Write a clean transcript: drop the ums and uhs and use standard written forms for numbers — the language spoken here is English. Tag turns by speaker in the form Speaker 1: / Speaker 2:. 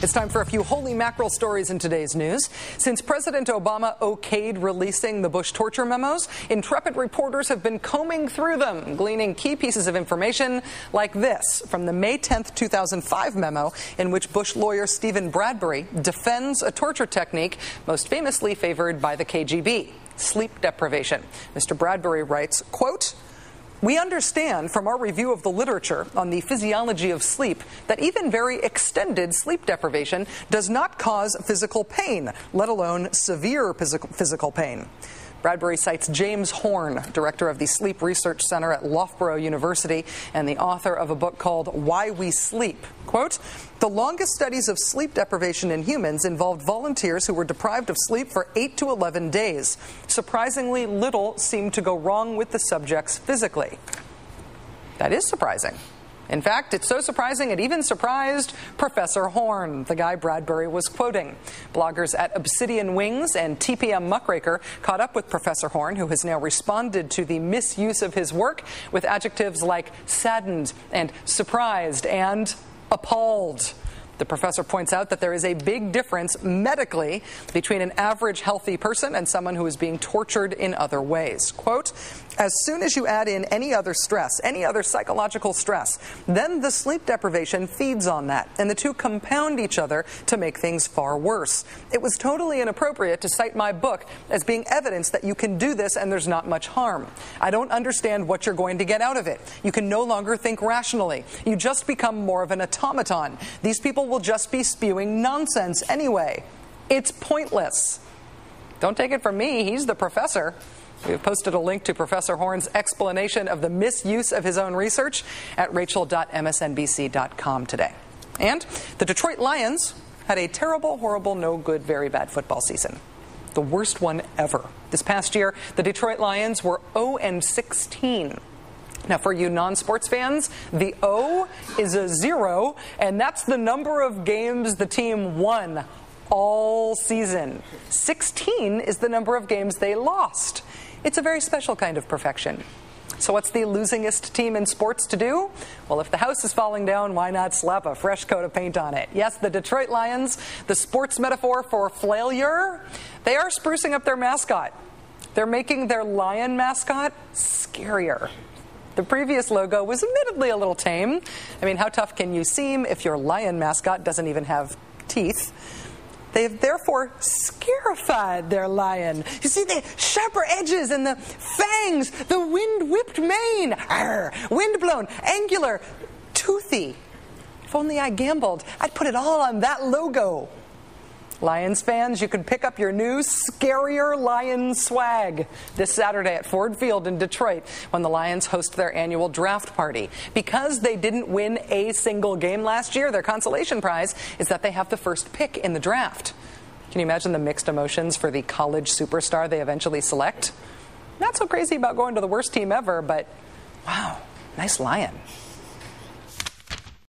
Speaker 1: It's time for a few holy mackerel stories in today's news. Since President Obama okayed releasing the Bush torture memos, intrepid reporters have been combing through them, gleaning key pieces of information like this from the May 10, 2005 memo in which Bush lawyer Stephen Bradbury defends a torture technique most famously favored by the KGB, sleep deprivation. Mr. Bradbury writes, quote, "We understand from our review of the literature on the physiology of sleep that even very extended sleep deprivation does not cause physical pain, let alone severe physical pain." Bradbury cites James Horn, director of the Sleep Research Center at Loughborough University and the author of a book called Why We Sleep. Quote, "The longest studies of sleep deprivation in humans involved volunteers who were deprived of sleep for 8 to 11 days. Surprisingly little seemed to go wrong with the subjects physically." That is surprising. In fact, it's so surprising it even surprised Professor Horn, the guy Bradbury was quoting. Bloggers at Obsidian Wings and TPM Muckraker caught up with Professor Horn, who has now responded to the misuse of his work with adjectives like saddened and surprised and appalled. The professor points out that there is a big difference medically between an average healthy person and someone who is being tortured in other ways. Quote, "As soon as you add in any other stress, any other psychological stress, then the sleep deprivation feeds on that, and the two compound each other to make things far worse. It was totally inappropriate to cite my book as being evidence that you can do this and there's not much harm. I don't understand what you're going to get out of it. You can no longer think rationally. You just become more of an automaton. These people will just be spewing nonsense anyway. It's pointless." Don't take it from me, he's the professor. We have posted a link to Professor Horn's explanation of the misuse of his own research at rachel.msnbc.com today. And the Detroit Lions had a terrible, horrible, no good, very bad football season. The worst one ever. This past year, the Detroit Lions were 0-16. Now, for you non-sports fans, the O is a 0, and that's the number of games the team won all season. 16 is the number of games they lost. It's a very special kind of perfection. So what's the losingest team in sports to do? Well, if the house is falling down, why not slap a fresh coat of paint on it? Yes, the Detroit Lions, the sports metaphor for failure, they are sprucing up their mascot. They're making their lion mascot scarier. The previous logo was admittedly a little tame. I mean, how tough can you seem if your lion mascot doesn't even have teeth? They've therefore scarified their lion. You see the sharper edges and the fangs, the wind-whipped mane. Arr, wind-blown, angular, toothy. If only I gambled, I'd put it all on that logo. Lions fans, you can pick up your new scarier Lion swag this Saturday at Ford Field in Detroit when the Lions host their annual draft party. Because they didn't win a single game last year, their consolation prize is that they have the first pick in the draft. Can you imagine the mixed emotions for the college superstar they eventually select? Not so crazy about going to the worst team ever, but wow, nice lion.